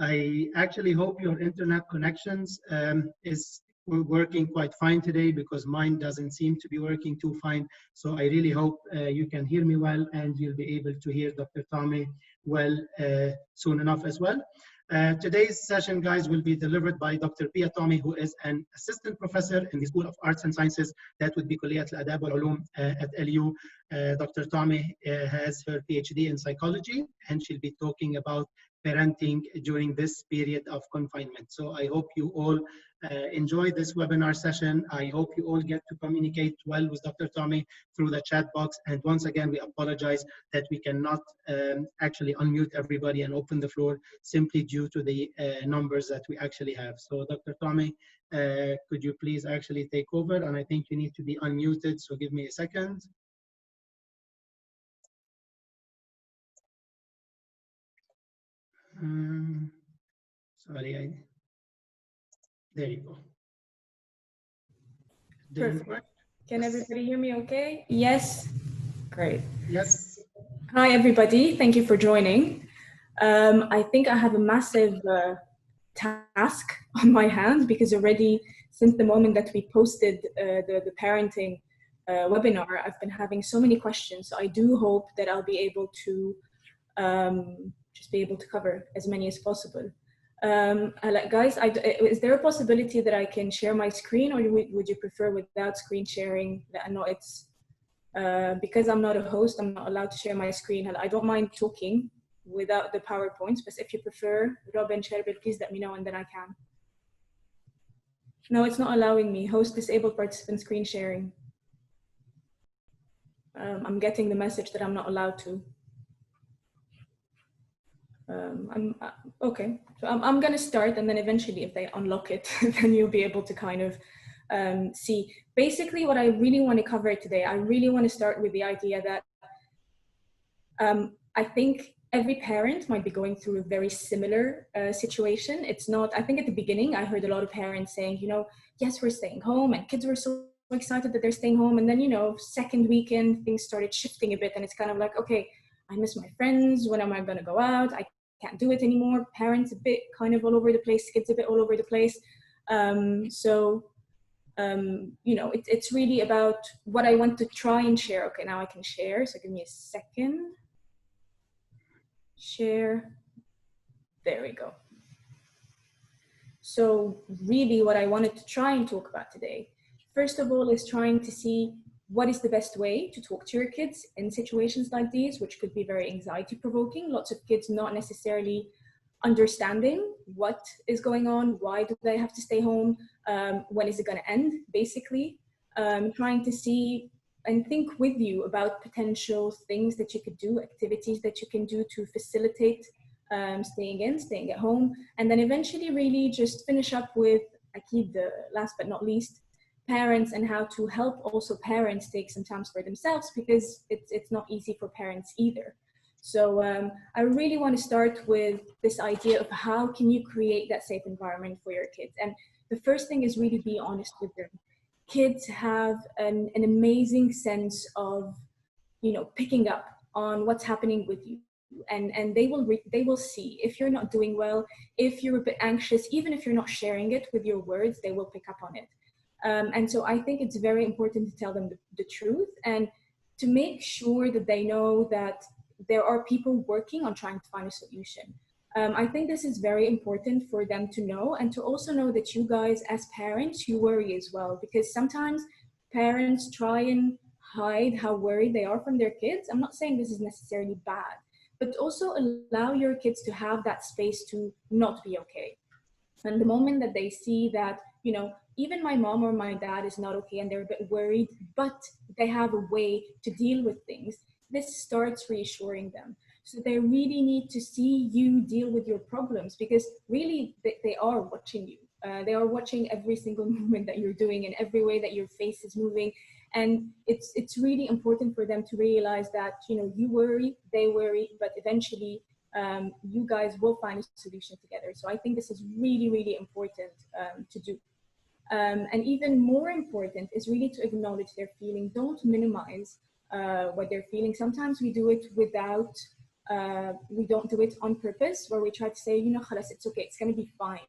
I actually hope your internet connections is working quite fine today, because mine doesn't seem to be working too fine. So I really hope you can hear me well, and you'll be able to hear Dr. Tohme well soon enough as well. Today's session, guys, will be delivered by Dr. Pia Tohme, who is an assistant professor in the School of Arts and Sciences. That would be Kulliyat al-Adab wal-Ulum at LU. Dr. Tohme has her PhD in psychology, and she'll be talking about parenting during this period of confinement. So I hope you all enjoy this webinar session. I hope you all get to communicate well with Dr. Tohme through the chat box. And once again, we apologize that we cannot actually unmute everybody and open the floor simply due to the numbers that we actually have. So Dr. Tohme, could you please actually take over? And I think you need to be unmuted, so give me a second. Sorry, there you go. Perfect. Can everybody hear me okay? Yes. Great. Yes. Hi, everybody. Thank you for joining. I think I have a massive task on my hands, because already since the moment that we posted the parenting webinar, I've been having so many questions. So I do hope that I'll be able to just be able to cover as many as possible. Guys, is there a possibility that I can share my screen, or would you prefer without screen sharing? I know it's because I'm not a host, I'm not allowed to share my screen. I don't mind talking without the PowerPoints, but if you prefer, Rob and Sherbil, please let me know and then I can. No, it's not allowing me. Host disabled participant screen sharing. I'm getting the message that I'm not allowed to. Okay, so I'm gonna start, and then eventually if they unlock it, then you'll be able to kind of see. Basically what I really want to cover today, I really want to start with the idea that I think every parent might be going through a very similar situation. It's not, I think at the beginning, I heard a lot of parents saying, you know, yes, we're staying home, and kids were so excited that they're staying home. And then, you know, second weekend, things started shifting a bit, and it's kind of like, okay, I miss my friends. When am I going to go out? I can't do it anymore. Parents a bit kind of all over the place, kids a bit all over the place. You know, it's really about what I want to try and share. Okay, now I can share. So give me a second. Share. There we go. So really what I wanted to try and talk about today, first of all, is trying to see what is the best way to talk to your kids in situations like these, which could be very anxiety provoking. Lots of kids not necessarily understanding what is going on, why do they have to stay home, when is it going to end, basically. Trying to see and think with you about potential things that you could do, activities that you can do to facilitate staying at home, and then eventually really just finish up with, last but not least, parents, and how to help also parents take some time for themselves, because it's not easy for parents either. So I really want to start with this idea of how can you create that safe environment for your kids. And the first thing is really be honest with them. Kids have an amazing sense of, you know, picking up on what's happening with you. And they will see if you're not doing well, if you're a bit anxious, even if you're not sharing it with your words, they will pick up on it. And so I think it's very important to tell them the truth, and to make sure that they know that there are people working on trying to find a solution. I think this is very important for them to know, and to also know that you guys as parents, you worry as well, because sometimes parents try and hide how worried they are from their kids. I'm not saying this is necessarily bad, but also allow your kids to have that space to not be okay. And the moment that they see that, you know, even my mom or my dad is not okay and they're a bit worried, but they have a way to deal with things, this starts reassuring them. So they really need to see you deal with your problems, because really they are watching you. They are watching every single movement that you're doing and every way that your face is moving. And it's really important for them to realize that, you know, you worry, they worry, but eventually you guys will find a solution together. So I think this is really, really important to do. And even more important is really to acknowledge their feeling. Don't minimize what they're feeling. Sometimes we do it without We don't do it on purpose, where we try to say, you know, khalas, it's okay, it's going to be fine.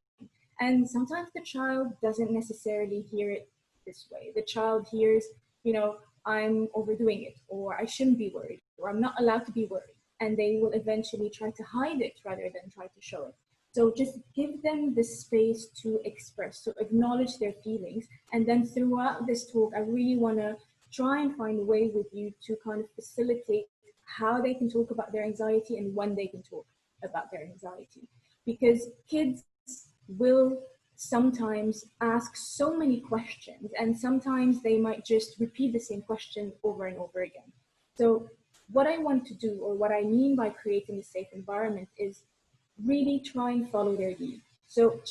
And sometimes the child doesn't necessarily hear it this way. The child hears, you know, I'm overdoing it, or I shouldn't be worried, or I'm not allowed to be worried. And they will eventually try to hide it rather than try to show it. So just give them the space to express, to acknowledge their feelings. And then throughout this talk, I really want to try and find a way with you to kind of facilitate how they can talk about their anxiety and when they can talk about their anxiety. Because kids will sometimes ask so many questions, and sometimes they might just repeat the same question over and over again. So what I want to do, or what I mean by creating a safe environment, is really try and follow their lead. So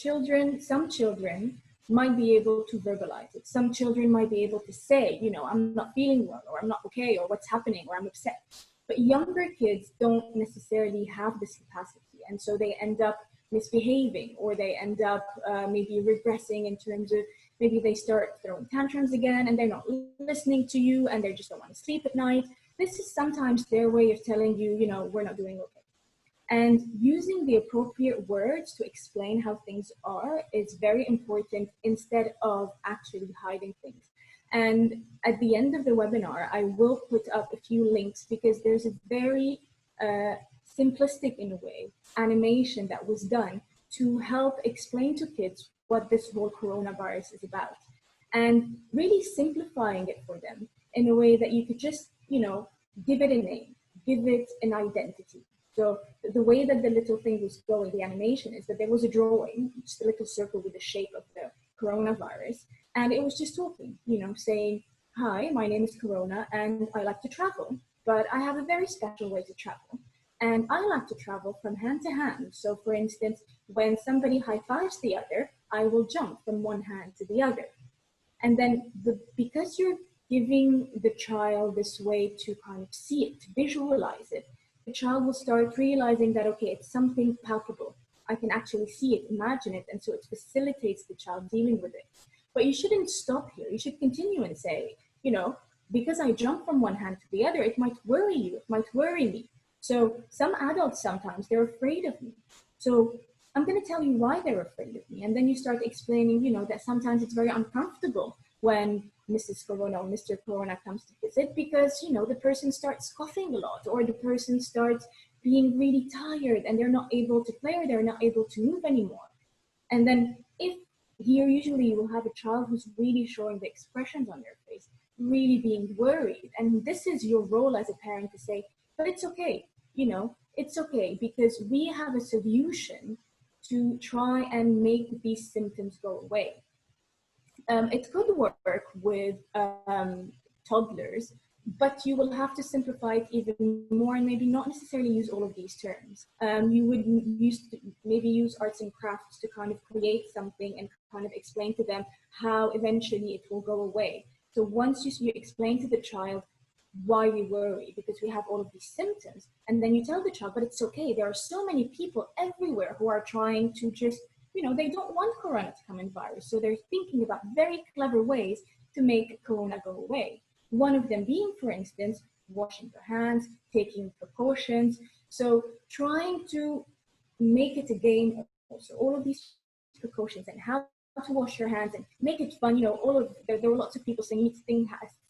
some children might be able to verbalize it. Some children might be able to say, you know, I'm not feeling well, or I'm not okay, or what's happening, or I'm upset. But younger kids don't necessarily have this capacity. And so they end up misbehaving, or they end up maybe regressing in terms of maybe they start throwing tantrums again, and they're not listening to you, and they just don't want to sleep at night. This is sometimes their way of telling you, you know, we're not doing okay. And using the appropriate words to explain how things are is very important, instead of actually hiding things. And at the end of the webinar, I will put up a few links, because there's a very simplistic, in a way, animation that was done to help explain to kids what this whole coronavirus is about, and really simplifying it for them in a way that you could just, you know, give it a name, give it an identity. So the way that the little thing was going, the animation, is that there was a drawing, just a little circle with the shape of the coronavirus, and it was just talking, you know, saying, hi, my name is Corona, and I like to travel, but I have a very special way to travel. And I like to travel from hand to hand. So for instance, when somebody high-fives the other, I will jump from one hand to the other. And then because you're giving the child this way to kind of see it, to visualize it, the child will start realizing that, okay, it's something palpable. I can actually see it, imagine it, and so it facilitates the child dealing with it. But you shouldn't stop here. You should continue and say, you know, because I jump from one hand to the other, it might worry you, it might worry me. So some adults, sometimes they're afraid of me. So I'm going to tell you why they're afraid of me. And then you start explaining, you know, that sometimes it's very uncomfortable when Mrs. Corona or Mr. Corona comes to visit, because, you know, the person starts coughing a lot, or the person starts being really tired, and they're not able to play, or they're not able to move anymore. And then if here, usually you will have a child who's really showing the expressions on their face, really being worried. And this is your role as a parent to say, but it's okay, you know, it's okay, because we have a solution to try and make these symptoms go away. It could work with toddlers, but you will have to simplify it even more, and maybe not necessarily use all of these terms. You would maybe use arts and crafts to kind of create something and kind of explain to them how eventually it will go away. So once you explain to the child why we worry, because we have all of these symptoms, and then you tell the child, but it's okay, there are so many people everywhere who are trying to just, you know, they don't want Corona to come in virus, so they're thinking about very clever ways to make Corona go away. One of them being, for instance, washing your hands, taking precautions. So trying to make it a game also, all of these precautions, and how to wash your hands and make it fun. You know, there were lots of people saying, you need to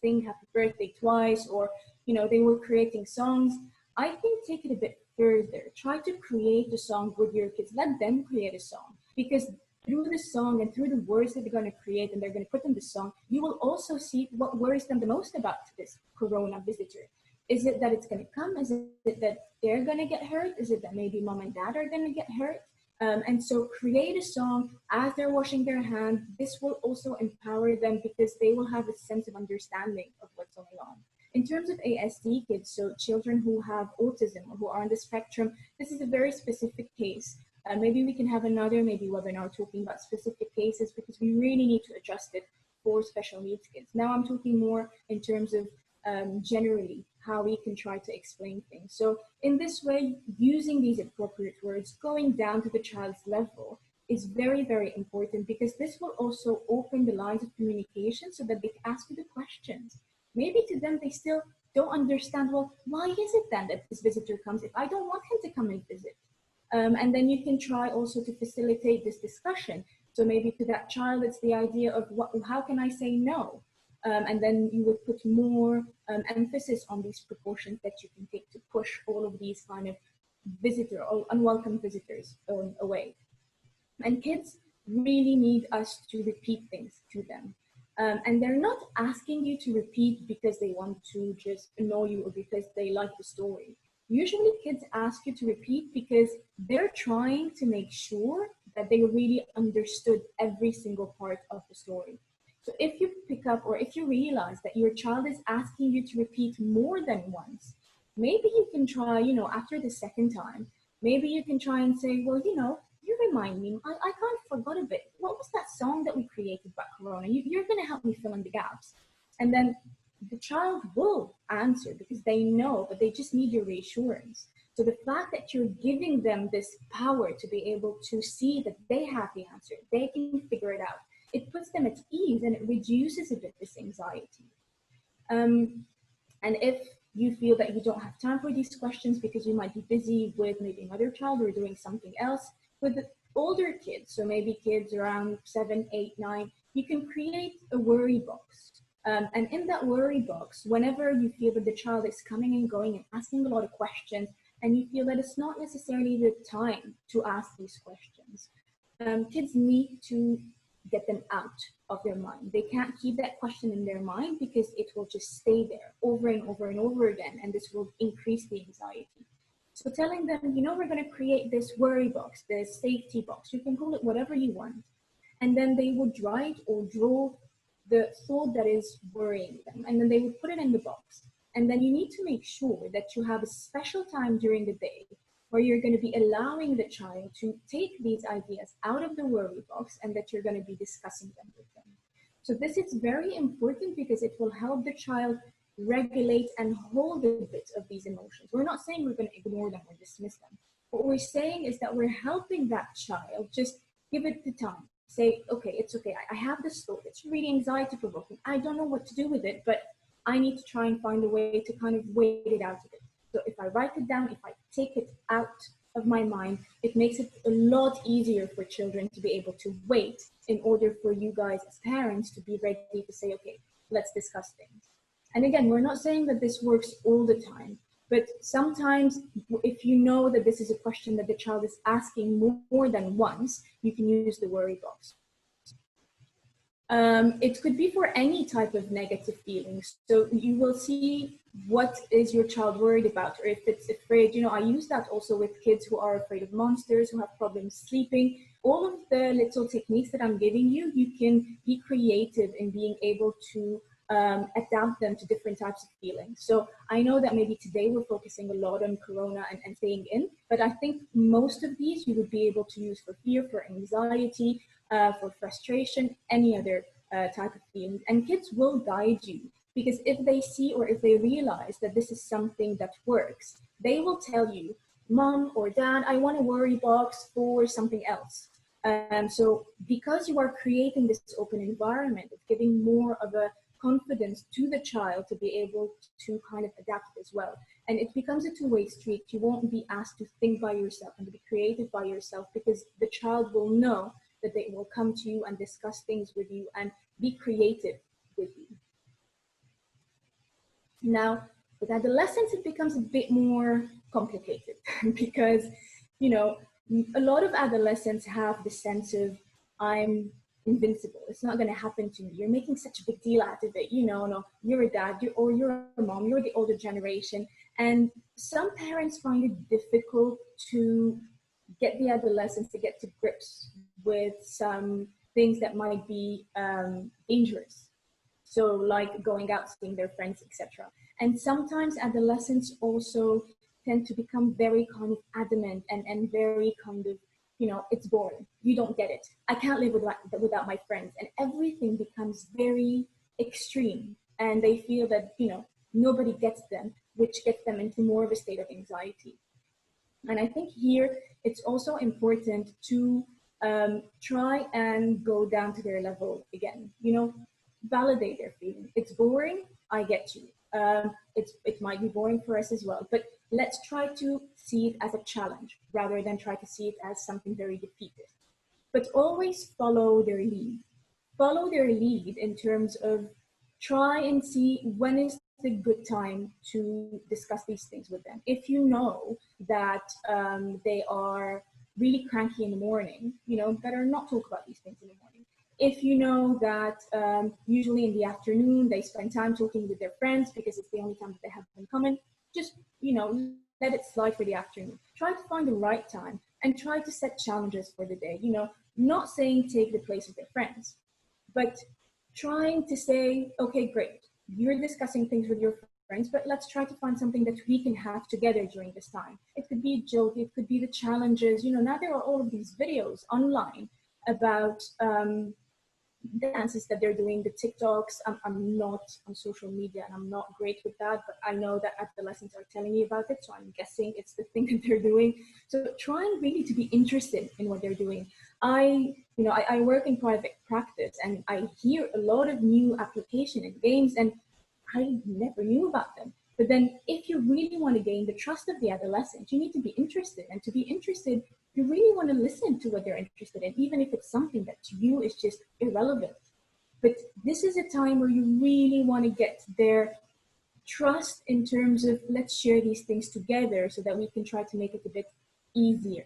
sing happy birthday twice, or, you know, they were creating songs. I think take it a bit further. Try to create a song with your kids. Let them create a song, because through the song and through the words that they're going to create and they're going to put in the song, you will also see what worries them the most about this Corona visitor. Is it that it's going to come? Is it that they're going to get hurt? Is it that maybe mom and dad are going to get hurt? And so create a song as they're washing their hands. This will also empower them, because they will have a sense of understanding of what's going on. In terms of ASD kids, so children who have autism or who are on the spectrum, this is a very specific case. Maybe we can have another webinar talking about specific cases, because we really need to adjust it for special needs kids. Now I'm talking more in terms of generally how we can try to explain things. So in this way, using these appropriate words, going down to the child's level, is very, very important, because this will also open the lines of communication so that they can ask you the questions. Maybe to them, they still don't understand, well, why is it then that this visitor comes if I don't want him to come and visit? And then you can try also to facilitate this discussion. So maybe to that child, it's the idea of how can I say no? And then you would put more emphasis on these precautions that you can take to push all of these kind of visitor or unwelcome visitors away. And kids really need us to repeat things to them. And they're not asking you to repeat because they want to just annoy you or because they like the story. Usually kids ask you to repeat because they're trying to make sure that they really understood every single part of the story. So if you pick up or if you realize that your child is asking you to repeat more than once, maybe you can try, after the second time, maybe you can try and say, well, you remind me, I kind of forgot a bit. What was that song that we created about Corona? You're going to help me fill in the gaps. And then the child will answer because they know, but they just need your reassurance. So the fact that you're giving them this power to be able to see that they have the answer, they can figure it out, it puts them at ease and it reduces a bit this anxiety. And if you feel that you don't have time for these questions because you might be busy with maybe another child or doing something else, with the older kids, so maybe kids around 7, 8, 9, you can create a worry box. And in that worry box, whenever you feel that the child is coming and going and asking a lot of questions, and you feel that it's not necessarily the time to ask these questions, kids need to get them out of their mind. They can't keep that question in their mind because it will just stay there over and over and over again, and this will increase the anxiety. So telling them, we're going to create this worry box, this safety box, you can call it whatever you want, and then they would write or draw the thought that is worrying them, and then they would put it in the box. And then you need to make sure that you have a special time during the day where you're going to be allowing the child to take these ideas out of the worry box and that you're going to be discussing them with them. So this is very important because it will help the child regulate and hold a bit of these emotions. We're not saying we're going to ignore them or dismiss them. What we're saying is that we're helping that child just give it the time. Say, okay, it's okay. I have this thought. It's really anxiety provoking. I don't know what to do with it, but I need to try and find a way to kind of wait it out a bit. So if I write it down, if I take it out of my mind, it makes it a lot easier for children to be able to wait in order for you guys as parents to be ready to say, okay, let's discuss things. And again, we're not saying that this works all the time, but sometimes if you know that this is a question that the child is asking more than once, you can use the worry box. It could be for any type of negative feelings. So you will see what is your child worried about, or if it's afraid, I use that also with kids who are afraid of monsters, who have problems sleeping. All of the little techniques that I'm giving you, you can be creative in being able to adapt them to different types of feelings. So I know that maybe today we're focusing a lot on Corona and staying in, but I think most of these you would be able to use for fear, for anxiety, for frustration, any other type of feelings. And kids will guide you because if they see or if they realize that this is something that works, they will tell you, Mom or Dad, I want a worry box for something else. So because you are creating this open environment, it's giving more of a confidence to the child to be able to kind of adapt as well. And it becomes a two-way street. You won't be asked to think by yourself and to be creative by yourself because the child will know that they will come to you and discuss things with you and be creative with you. Now, with adolescents, it becomes a bit more complicated because, a lot of adolescents have the sense of, I'm invincible. It's not going to happen to me. You're making such a big deal out of it. No, you're a dad, or you're a mom, you're the older generation. And some parents find it difficult to get the adolescents to get to grips with some things that might be dangerous. So like going out, seeing their friends, etc. And sometimes adolescents also tend to become very kind of adamant and very kind of, it's boring. You don't get it. I can't live without my friends. And everything becomes very extreme. And they feel that, nobody gets them, which gets them into more of a state of anxiety. And I think here it's also important to try and go down to their level again, validate their feeling. It's boring, I get you. it might be boring for us as well, but let's try to see it as a challenge rather than try to see it as something very defeated. But always follow their lead. Follow their lead in terms of try and see when is the good time to discuss these things with them. If you know that they are really cranky in the morning, better not talk about these things in the morning. If you know that usually in the afternoon they spend time talking with their friends because it's the only time that they have in common, just let it slide for the afternoon. Try to find the right time and try to set challenges for the day. Not saying take the place of their friends, but trying to say, okay, great, you're discussing things with your friends, but let's try to find something that we can have together during this time. It could be a joke, it could be the challenges. Now there are all of these videos online about dances that they're doing, the TikToks. I'm not on social media and I'm not great with that, but I know that adolescents are telling me about it, so I'm guessing it's the thing that they're doing. So trying really to be interested in what they're doing. I work in private practice and I hear a lot of new application and games and I never knew about them. But then if you really want to gain the trust of the adolescent, you need to be interested. And to be interested, you really want to listen to what they're interested in, even if it's something that to you is just irrelevant. But this is a time where you really want to get their trust in terms of let's share these things together so that we can try to make it a bit easier.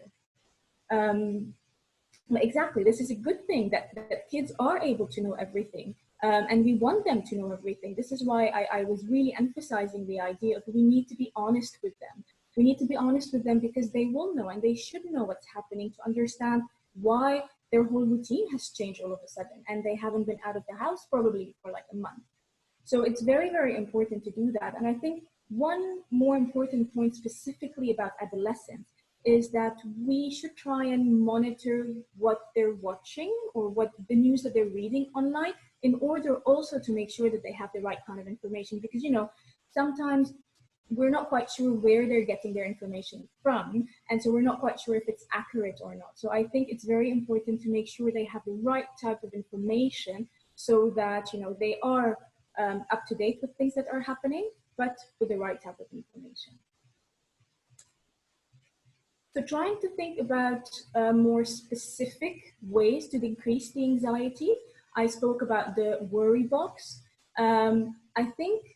Exactly, this is a good thing that kids are able to know everything. And we want them to know everything. This is why I was really emphasizing the idea of we need to be honest with them. We need to be honest with them because they will know and they should know what's happening to understand why their whole routine has changed all of a sudden and they haven't been out of the house probably for like a month. So it's very, very important to do that. And I think one more important point specifically about adolescents is that we should try and monitor what they're watching or what the news that they're reading online in order also to make sure that they have the right kind of information. Because, sometimes we're not quite sure where they're getting their information from. And so we're not quite sure if it's accurate or not. So I think it's very important to make sure they have the right type of information so that, they are up to date with things that are happening, but with the right type of information. So trying to think about more specific ways to decrease the anxiety. I spoke about the worry box. I think,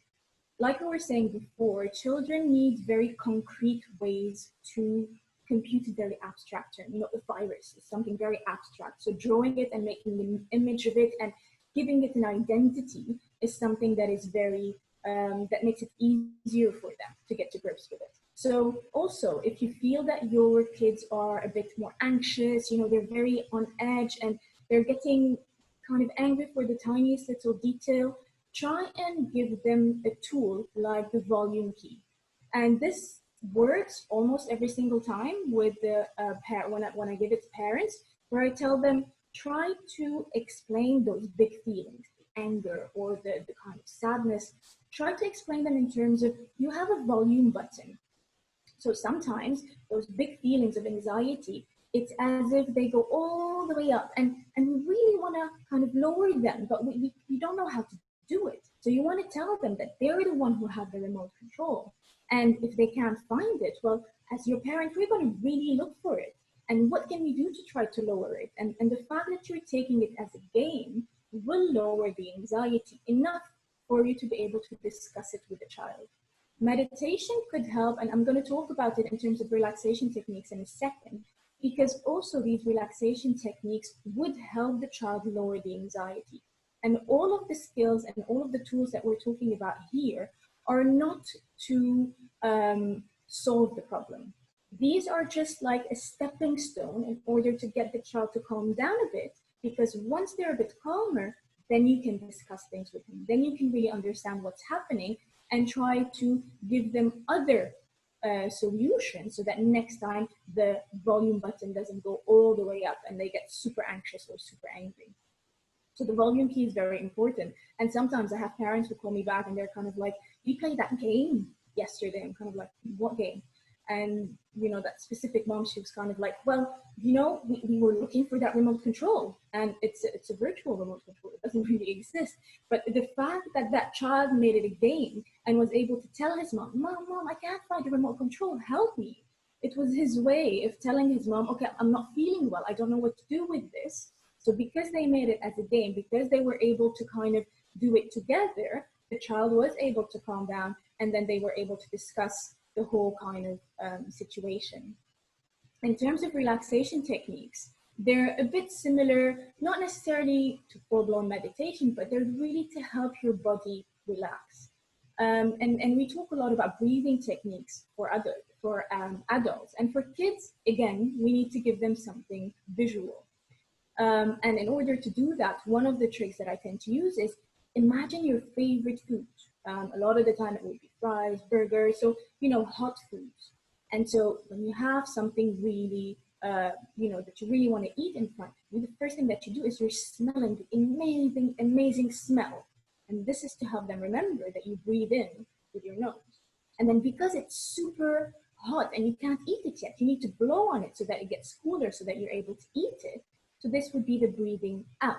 like we were saying before, children need very concrete ways to compute a very abstract term. A virus is something very abstract. So drawing it and making an image of it and giving it an identity is something that is very, that makes it easier for them to get to grips with it. So also, if you feel that your kids are a bit more anxious, they're very on edge and they're getting kind of angry for the tiniest little detail, try and give them a tool like the volume key. And this works almost every single time with the when I give it to parents, where I tell them, try to explain those big feelings, the anger or the kind of sadness. Try to explain them in terms of, you have a volume button. So sometimes those big feelings of anxiety, it's as if they go all the way up and we really want to kind of lower them, but we don't know how to do it. So you want to tell them that they're the one who have the remote control. And if they can't find it, well, as your parent, we're going to really look for it. And what can we do to try to lower it? And the fact that you're taking it as a game will lower the anxiety enough for you to be able to discuss it with the child. Meditation could help, and I'm going to talk about it in terms of relaxation techniques in a second, because also these relaxation techniques would help the child lower the anxiety. And all of the skills and all of the tools that we're talking about here are not to solve the problem. These are just like a stepping stone in order to get the child to calm down a bit, because once they're a bit calmer, then you can discuss things with them. Then you can really understand what's happening and try to give them other solutions so that next time the volume button doesn't go all the way up and they get super anxious or super angry. So the volume key is very important. And sometimes I have parents who call me back and they're kind of like, we played that game yesterday. I'm kind of like, what game? And, you know, that specific mom, she was kind of like, well, you know, we were looking for that remote control, and it's a virtual remote control. It doesn't really exist. But the fact that that child made it a game and was able to tell his mom, mom, I can't find the remote control, help me. It was his way of telling his mom, okay, I'm not feeling well, I don't know what to do with this. So because they made it as a game, because they were able to kind of do it together, the child was able to calm down, and then they were able to discuss the whole kind of situation. In terms of relaxation techniques, they're a bit similar, not necessarily to full-blown meditation, but they're really to help your body relax. And we talk a lot about breathing techniques for adults. And for kids, again, we need to give them something visual. And in order to do that, one of the tricks that I tend to use is imagine your favorite food. A lot of the time it will be fries, burgers, so, you know, hot foods. And so when you have something really, you know, that you really want to eat in front of you, the first thing that you do is you're smelling the amazing, amazing smell. And this is to help them remember that you breathe in with your nose. And then because it's super hot and you can't eat it yet, you need to blow on it so that it gets cooler so that you're able to eat it. So this would be the breathing out.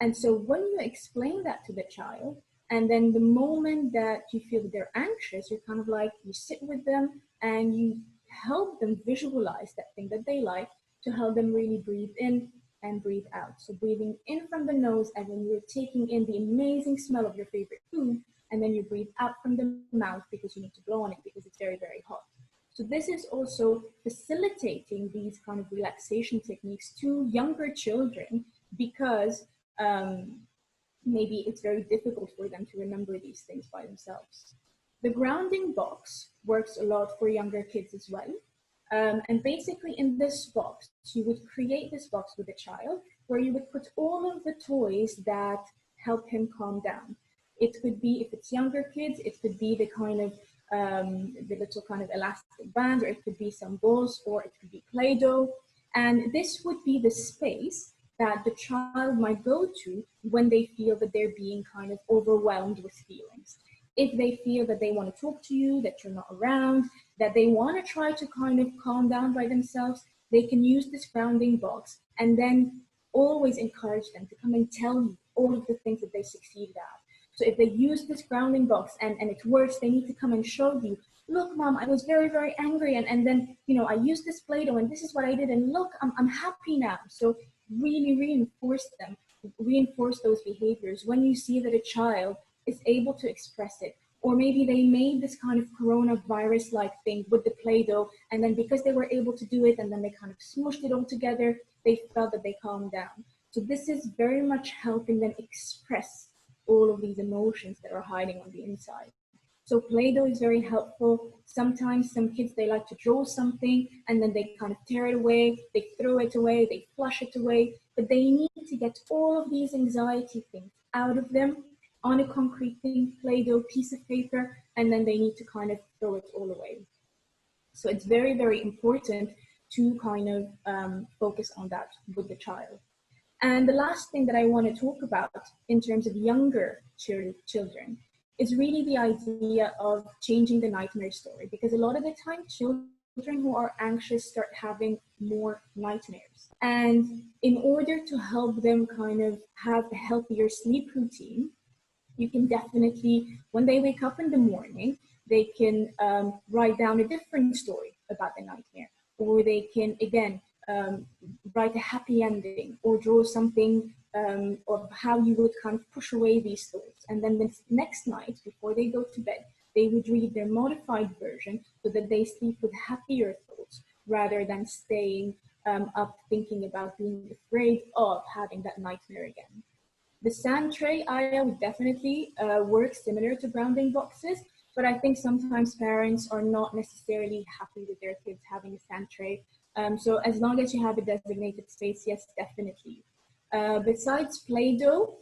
And so when you explain that to the child, and then the moment that you feel that they're anxious, you're kind of like, you sit with them and you help them visualize that thing that they like to help them really breathe in and breathe out. So breathing in from the nose, and then you're taking in the amazing smell of your favorite food, and then you breathe out from the mouth because you need to blow on it because it's very, very hot. So this is also facilitating these kind of relaxation techniques to younger children because maybe it's very difficult for them to remember these things by themselves. The grounding box works a lot for younger kids as well. And basically in this box, you would create this box with a child where you would put all of the toys that help him calm down. It could be, if it's younger kids, it could be the kind of the little kind of elastic band, or it could be some balls, or it could be Play-Doh. And this would be the space that the child might go to when they feel that they're being kind of overwhelmed with feelings. If they feel that they want to talk to you, that you're not around, that they want to try to kind of calm down by themselves, they can use this grounding box, and then always encourage them to come and tell you all of the things that they succeeded at. So if they use this grounding box and it works, they need to come and show you, look, mom, I was very, very angry. And then, you know, I used this Play-Doh and this is what I did. And look, I'm happy now. So really reinforce them, reinforce those behaviors when you see that a child is able to express it. Or maybe they made this kind of coronavirus-like thing with the Play-Doh, and then because they were able to do it and then they kind of smooshed it all together, they felt that they calmed down. So this is very much helping them express all of these emotions that are hiding on the inside. So Play-Doh is very helpful. Sometimes some kids, they like to draw something and then they kind of tear it away, they throw it away, they flush it away, but they need to get all of these anxiety things out of them on a concrete thing, Play-Doh, piece of paper, and then they need to kind of throw it all away. So it's very, very important to kind of focus on that with the child. And the last thing that I want to talk about in terms of younger children is really the idea of changing the nightmare story, because a lot of the time children who are anxious start having more nightmares. And in order to help them kind of have a healthier sleep routine, you can definitely, when they wake up in the morning, they can write down a different story about the nightmare, or they can, again, write a happy ending or draw something of how you would kind of push away these thoughts. And then the next night, before they go to bed, they would read their modified version so that they sleep with happier thoughts rather than staying up thinking about being afraid of having that nightmare again. The sand tray area would definitely work similar to grounding boxes, but I think sometimes parents are not necessarily happy with their kids having a sand tray. So as long as you have a designated space, yes, definitely. Besides Play-Doh,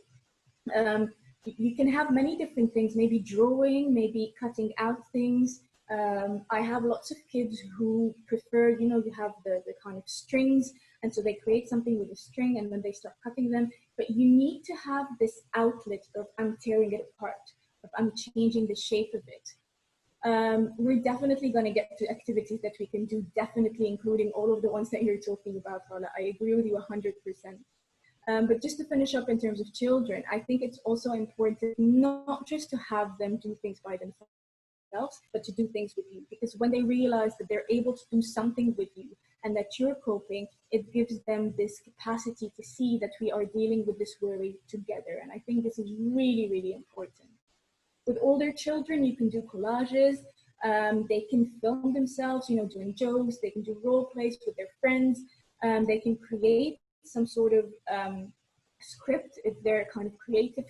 you can have many different things, maybe drawing, maybe cutting out things. I have lots of kids who prefer, you know, you have the kind of strings, and so they create something with a string and then they start cutting them. But you need to have this outlet of I'm tearing it apart, of I'm changing the shape of it. we're definitely going to get to activities that we can do, definitely including all of the ones that you're talking about, Hala. I agree with you 100%. But just to finish up in terms of children, I think it's also important not just to have them do things by themselves, but to do things with you. Because when they realize that they're able to do something with you and that you're coping, it gives them this capacity to see that we are dealing with this worry together. And I think this is really, really important. With older children, you can do collages. They can film themselves, doing jokes. They can do role plays with their friends. They can create some sort of script if they're kind of creative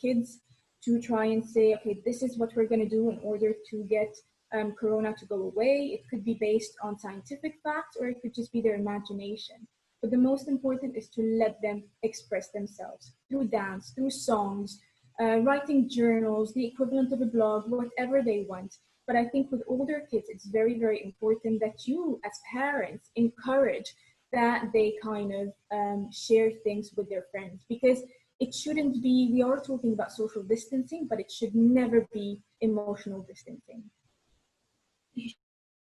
kids, to try and say, okay, this is what we're going to do in order to get corona to go away. It could be based on scientific facts, or it could just be their imagination. But the most important is to let them express themselves through dance, through songs, writing journals, the equivalent of a blog, whatever they want. But I think with older kids, it's very, very important that you as parents encourage that they kind of share things with their friends, because it shouldn't be, we are talking about social distancing, but it should never be emotional distancing. You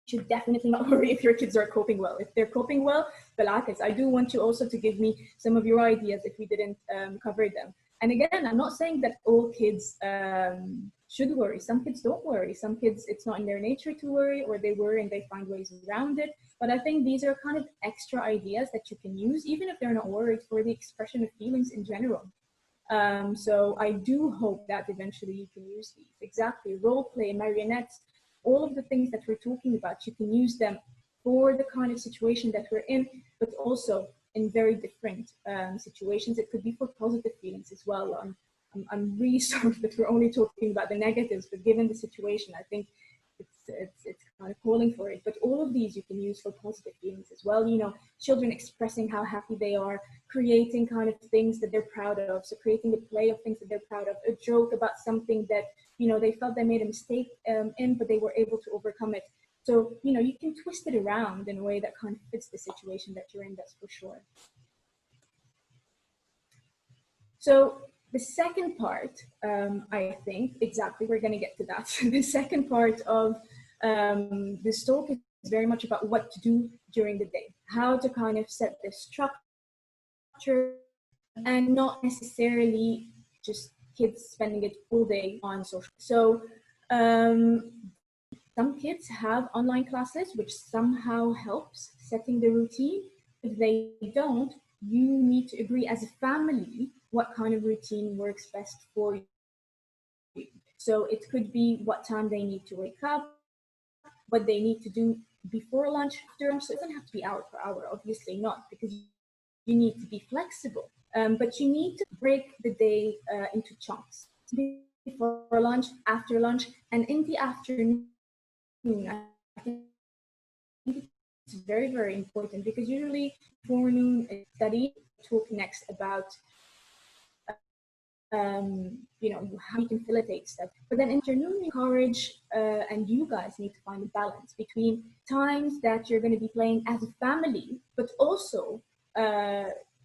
should definitely not worry if your kids are coping well. If they're coping well, Balakis, I do want you also to give me some of your ideas if we didn't cover them. And again, I'm not saying that all kids should worry. Some kids don't worry. Some kids, it's not in their nature to worry, or they worry and they find ways around it. But I think these are kind of extra ideas that you can use, even if they're not worried, for the expression of feelings in general. So I do hope that eventually you can use these. Exactly, role play, marionettes, all of the things that we're talking about, you can use them for the kind of situation that we're in, but also in very different situations. It could be for positive feelings as well. I'm really sorry that we're only talking about the negatives, but given the situation, I think it's kind of calling for it. But all of these you can use for positive feelings as well. Children expressing how happy they are, creating kind of things that they're proud of. So creating a play of things that they're proud of, a joke about something that, they felt they made a mistake in, but they were able to overcome it. So, you can twist it around in a way that kind of fits the situation that you're in, that's for sure. So the second part, I think, exactly, we're going to get to that. The second part of this talk is very much about what to do during the day, how to kind of set the structure, and not necessarily just kids spending it all day on social. So some kids have online classes, which somehow helps setting the routine. If they don't, you need to agree as a family what kind of routine works best for you. So it could be what time they need to wake up, what they need to do before lunch, after lunch. So it doesn't have to be hour per hour, obviously not, because you need to be flexible. But you need to break the day into chunks. Before lunch, after lunch, and in the afternoon. I think it's very, very important, because usually forenoon is study, talk next about how you can facilitate stuff. But then in afternoon, encourage, and you guys need to find a balance between times that you're going to be playing as a family, but also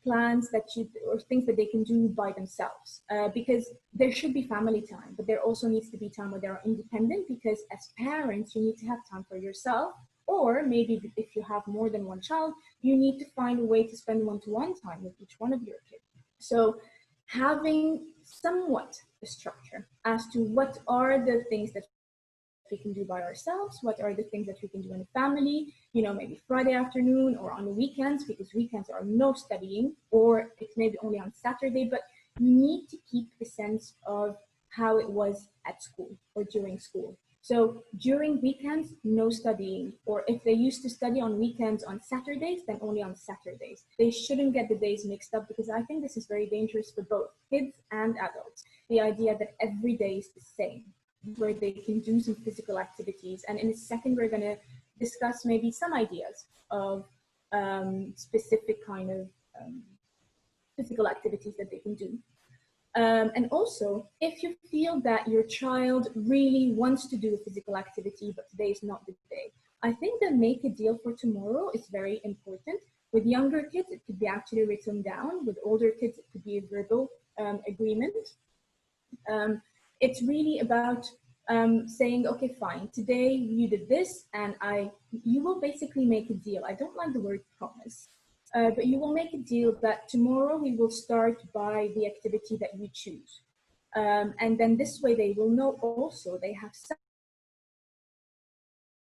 plans that or things that they can do by themselves, because there should be family time, but there also needs to be time where they're independent, because as parents, you need to have time for yourself. Or maybe if you have more than one child, you need to find a way to spend one-to-one time with each one of your kids. So having somewhat a structure as to what are the things that we can do by ourselves, what are the things that we can do in a family, maybe Friday afternoon or on the weekends, because weekends are no studying, or it's maybe only on Saturday, but you need to keep the sense of how it was at school or during school. So during weekends, no studying, or if they used to study on weekends on Saturdays, then only on Saturdays. They shouldn't get the days mixed up, because I think this is very dangerous for both kids and adults. The idea that every day is the same, where they can do some physical activities. And in a second, we're going to discuss maybe some ideas of specific kind of physical activities that they can do. And also, if you feel that your child really wants to do a physical activity, but today is not the day, I think the make a deal for tomorrow is very important. With younger kids, it could be actually written down. With older kids, it could be a verbal agreement. It's really about saying, okay, fine, today you did this, and you will basically make a deal. I don't like the word promise, but you will make a deal that tomorrow we will start by the activity that you choose. And then this way they will know also they have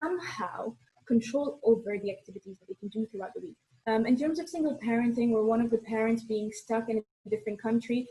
somehow control over the activities that they can do throughout the week. In terms of single parenting or one of the parents being stuck in a different country,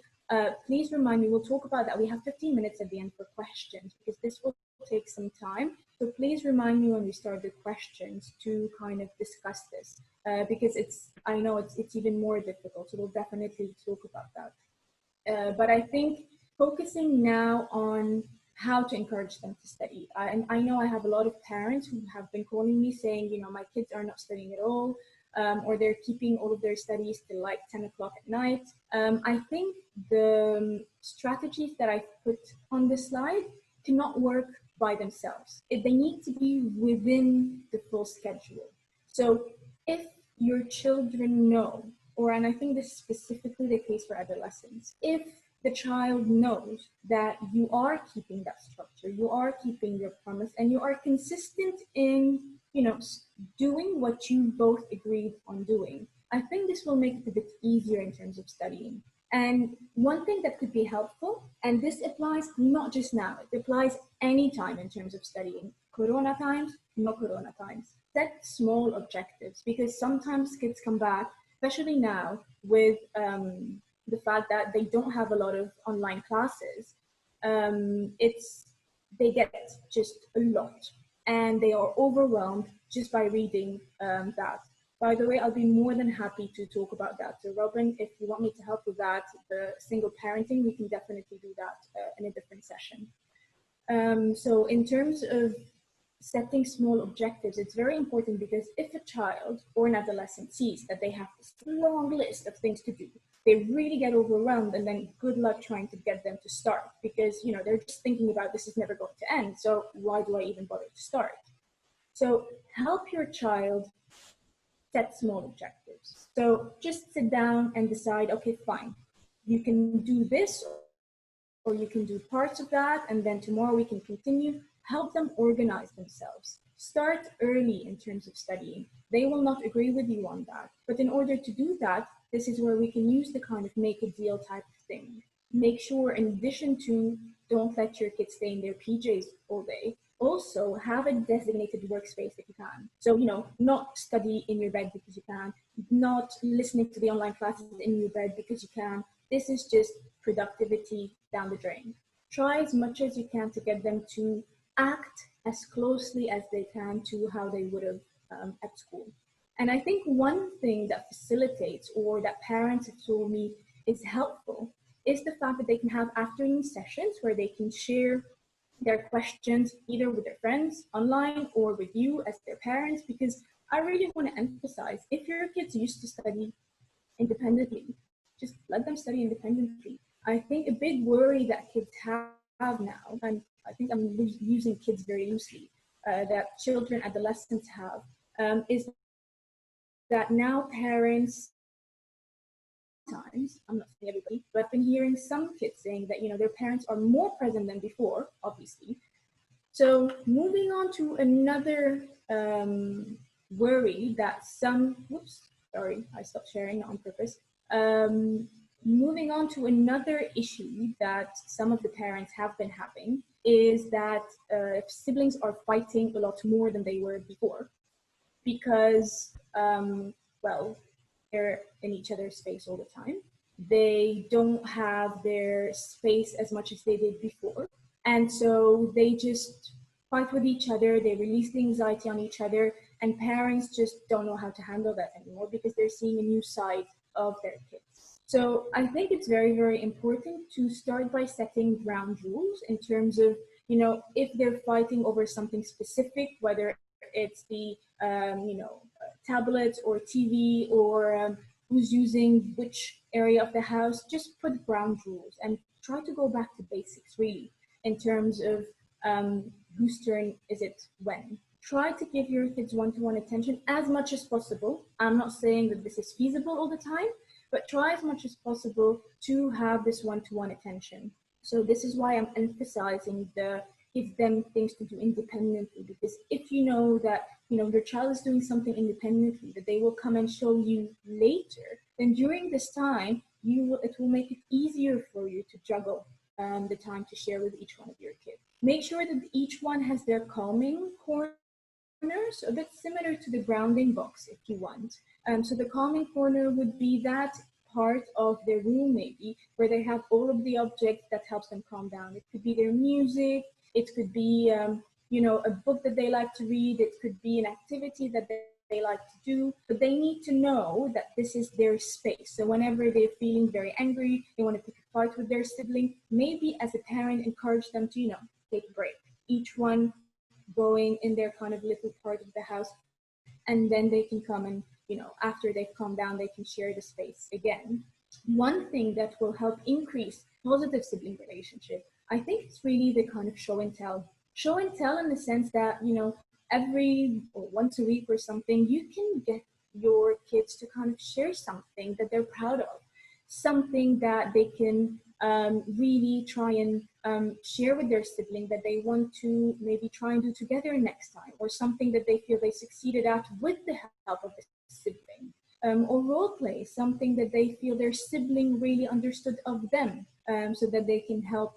please remind me, we'll talk about that. We have 15 minutes at the end for questions because this will take some time. So please remind me when we start the questions to kind of discuss this because I know it's even more difficult. So we'll definitely talk about that. But I think focusing now on how to encourage them to study. And I know I have a lot of parents who have been calling me saying, you know, my kids are not studying at all, or they're keeping all of their studies till like 10 o'clock at night. I think the strategies that I've put on this slide cannot work by themselves. They need to be within the full schedule. So if your children know, and I think this is specifically the case for adolescents, if the child knows that you are keeping that structure, you are keeping your promise, and you are consistent in, you know, doing what you both agreed on doing, I think this will make it a bit easier in terms of studying. And one thing that could be helpful, and this applies not just now, it applies anytime in terms of studying, Corona times, no Corona times. Set small objectives, because sometimes kids come back, especially now with the fact that they don't have a lot of online classes. They get just a lot, and they are overwhelmed just by reading that. By the way, I'll be more than happy to talk about that. So Robin, if you want me to help with that, the single parenting, we can definitely do that in a different session. So in terms of setting small objectives, it's very important, because if a child or an adolescent sees that they have this long list of things to do, they really get overwhelmed, and then good luck trying to get them to start, because, you know, they're just thinking about this is never going to end, so why do I even bother to start? So help your child set small objectives. So just sit down and decide, okay, fine, you can do this, or you can do parts of that, and then tomorrow we can continue. Help them organize themselves. Start early in terms of studying. They will not agree with you on that. But in order to do that, this is where we can use the kind of make a deal type of thing. Make sure, in addition to don't let your kids stay in their PJs all day, also have a designated workspace if you can. So, you know, not study in your bed because you can, not listening to the online classes in your bed because you can. This is just productivity down the drain. Try as much as you can to get them to act as closely as they can to how they would have at school. And I think one thing that facilitates, or that parents have told me is helpful, is the fact that they can have afternoon sessions where they can share their questions either with their friends online or with you as their parents, because I really want to emphasize, if your kids used to study independently, just let them study independently. I think a big worry that kids have now, and I think I'm using kids very loosely, that children, adolescents have, is that now parents, sometimes, I'm not saying everybody, but I've been hearing some kids saying that, you know, their parents are more present than before, obviously. So moving on to another worry that some, whoops, sorry, I stopped sharing on purpose. Moving on to another issue that some of the parents have been having is that siblings are fighting a lot more than they were before, because, well, they're in each other's space all the time. They don't have their space as much as they did before. And so they just fight with each other, they release the anxiety on each other, and parents just don't know how to handle that anymore because they're seeing a new side of their kids. So I think it's very, very important to start by setting ground rules in terms of, you know, if they're fighting over something specific, whether it's the, you know, tablets or TV, or who's using which area of the house, just put ground rules and try to go back to basics, really, in terms of whose turn is it when. Try to give your kids one-to-one attention as much as possible. I'm not saying that this is feasible all the time, but try as much as possible to have this one-to-one attention. So this is why I'm emphasizing the give them things to do independently, because if you know that your child is doing something independently that they will come and show you later, then during this time it will make it easier for you to juggle the time to share with each one of your kids. Make sure that each one has their calming corner, so a bit similar to the grounding box if you want. So the calming corner would be that part of their room maybe where they have all of the objects that helps them calm down. It could be their music, it could be a book that they like to read, it could be an activity that they like to do, but they need to know that this is their space. So whenever they're feeling very angry, they want to pick a fight with their sibling, maybe as a parent encourage them to take a break, each one going in their kind of little part of the house, and then they can come and after they've calmed down, they can share the space again. One thing that will help increase positive sibling relationship, I think it's really the kind of show and tell in the sense that every or once a week or something, you can get your kids to kind of share something that they're proud of, something that they can really try and share with their sibling that they want to maybe try and do together next time, or something that they feel they succeeded at with the help of the sibling, or role play, something that they feel their sibling really understood of them, so that they can help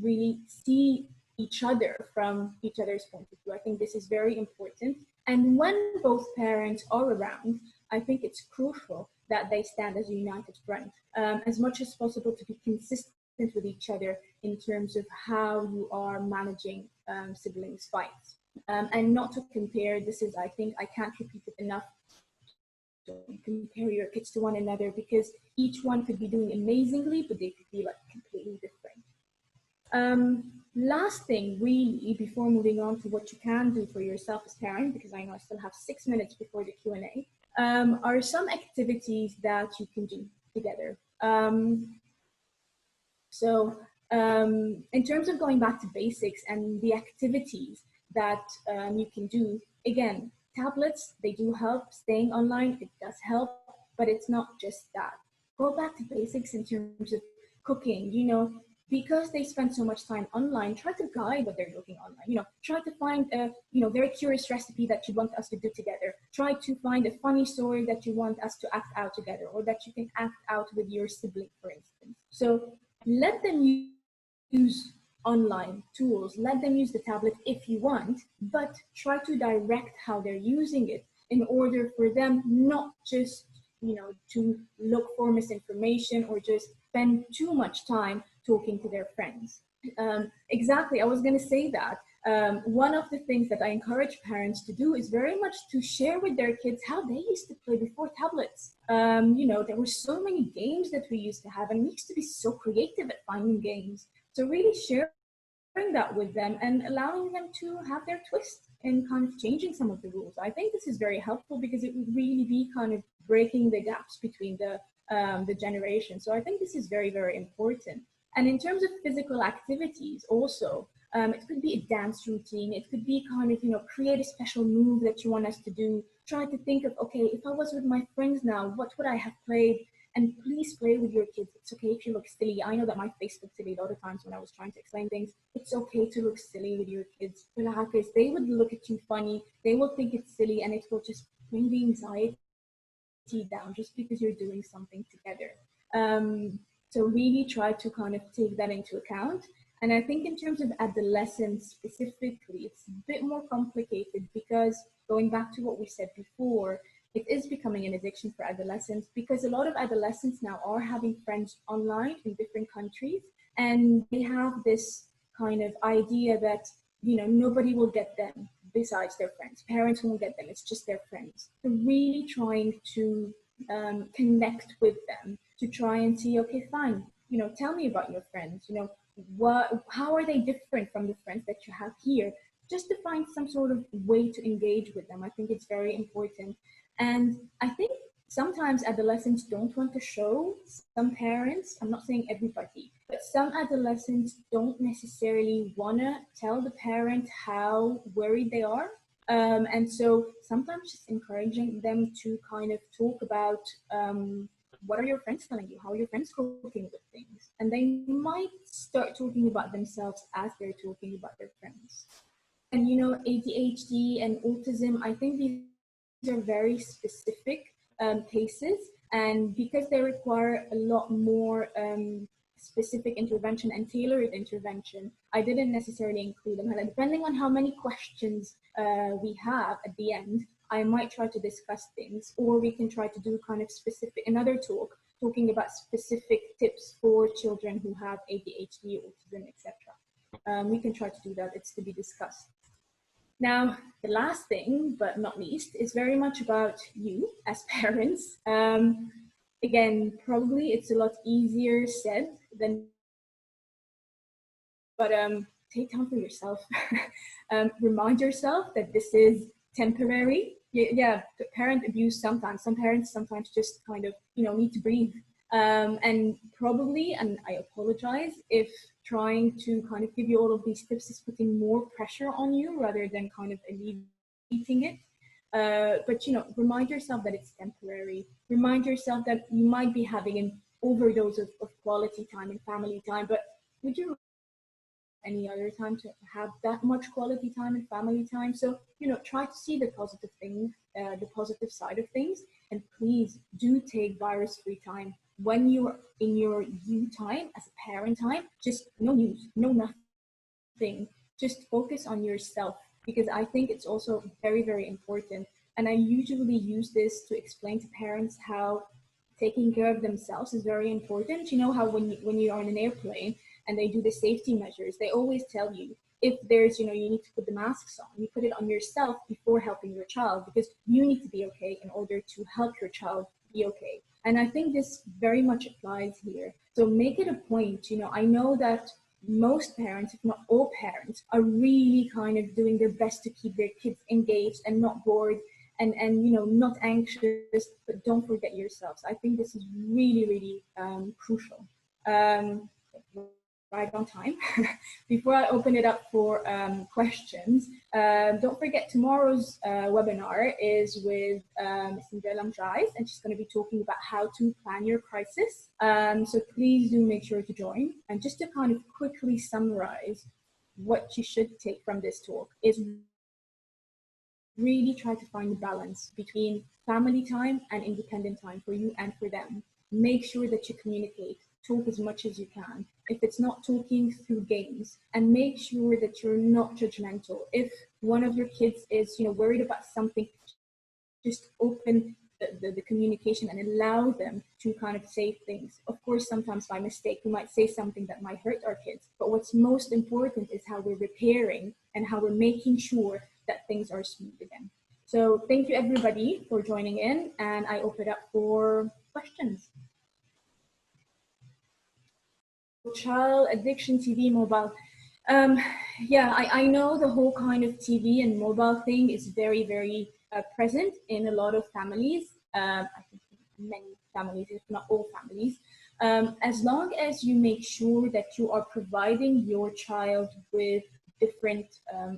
really see each other from each other's point of view. I think this is very important. And when both parents are around, I think it's crucial that they stand as a united front, as much as possible to be consistent with each other in terms of how you are managing siblings' fights. And not to compare, I think I can't repeat it enough, don't compare your kids to one another, because each one could be doing amazingly, but they could be like completely different. Last thing really, before moving on to what you can do for yourself as parent, because I know I still have 6 minutes before the Q&A, are some activities that you can do together. In terms of going back to basics and the activities that you can do, again, tablets, they do help. Staying online, it does help, but it's not just that. Go back to basics in terms of cooking, because they spend so much time online, try to guide what they're looking online. Try to find a very curious recipe that you want us to do together. Try to find a funny story that you want us to act out together, or that you can act out with your sibling, for instance. So let them use online tools, let them use the tablet if you want, but try to direct how they're using it in order for them not just to look for misinformation or just spend too much time talking to their friends. Exactly, I was going to say that. One of the things that I encourage parents to do is very much to share with their kids how they used to play before tablets. There were so many games that we used to have, and we used to be so creative at finding games. So really sharing that with them and allowing them to have their twist and kind of changing some of the rules. I think this is very helpful because it would really be kind of breaking the gaps between the generations. So I think this is very, very important. And in terms of physical activities also, it could be a dance routine. It could be kind of, create a special move that you want us to do. Try to think of, okay, if I was with my friends now, what would I have played? And please play with your kids. It's okay if you look silly. I know that my face looked silly a lot of times when I was trying to explain things. It's okay to look silly with your kids. Because they would look at you funny. They will think it's silly, and it will just bring the anxiety down just because you're doing something together. So really try to kind of take that into account. And I think in terms of adolescents specifically, it's a bit more complicated because going back to what we said before, it is becoming an addiction for adolescents because a lot of adolescents now are having friends online in different countries, and they have this kind of idea that, nobody will get them besides their friends. Parents won't get them, it's just their friends. So really trying to connect with them to try and see, okay, fine, tell me about your friends, how are they different from the friends that you have here? Just to find some sort of way to engage with them. I think it's very important. And I think sometimes adolescents don't want to show, some parents, I'm not saying everybody, but some adolescents don't necessarily want to tell the parent how worried they are. And so sometimes just encouraging them to kind of talk about what are your friends telling you? How are your friends coping with things? And they might start talking about themselves as they're talking about their friends. And you know, ADHD and autism, I think these are very specific cases, and because they require a lot more specific intervention and tailored intervention, I didn't necessarily include them. And depending on how many questions we have at the end, I might try to discuss things, or we can try to do kind of specific, another talk talking about specific tips for children who have ADHD, autism, etc. We can try to do that. It's to be discussed. Now, the last thing, but not least, is very much about you as parents. Again, probably it's a lot easier said than, but take time for yourself. Remind yourself that this is temporary. Yeah, parent abuse sometimes. Some parents sometimes just kind of, you know, need to breathe. And probably, and I apologize if trying to kind of give you all of these tips is putting more pressure on you rather than kind of alleviating it. But you know, remind yourself that it's temporary. Remind yourself that you might be having an overdose of quality time and family time, but would you any other time to have that much quality time and family time? So, you know, try to see the positive thing, the positive side of things, and please do take virus-free time. When you're in your you time, as a parent time, just no news, no nothing. Just focus on yourself, because I think it's also very, very important. And I usually use this to explain to parents how taking care of themselves is very important. You know how when you're on an airplane and they do the safety measures, they always tell you, if there's, you know, you need to put the masks on, you put it on yourself before helping your child, because you need to be okay in order to help your child be okay. And I think this very much applies here. So make it a point, you know, I know that most parents, if not all parents, are really kind of doing their best to keep their kids engaged and not bored and you know, not anxious, but don't forget yourselves. I think this is really, really crucial. Right on time. Before I open it up for questions, don't forget tomorrow's webinar is with Cinderella Mjais, and she's going to be talking about how to plan your crisis. So please do make sure to join. And just to kind of quickly summarize what you should take from this talk is really try to find a balance between family time and independent time for you and for them. Make sure that you communicate, talk as much as you can. If it's not talking, through games, and make sure that you're not judgmental. If one of your kids is, you know, worried about something, just open the communication and allow them to kind of say things. Of course, sometimes by mistake, we might say something that might hurt our kids, but what's most important is how we're repairing and how we're making sure that things are smooth again. So thank you everybody for joining in, and I open it up for questions. Child addiction, TV, mobile. Yeah, I know the whole kind of TV and mobile thing is very, very present in a lot of families. I think many families, if not all families. As long as you make sure that you are providing your child with different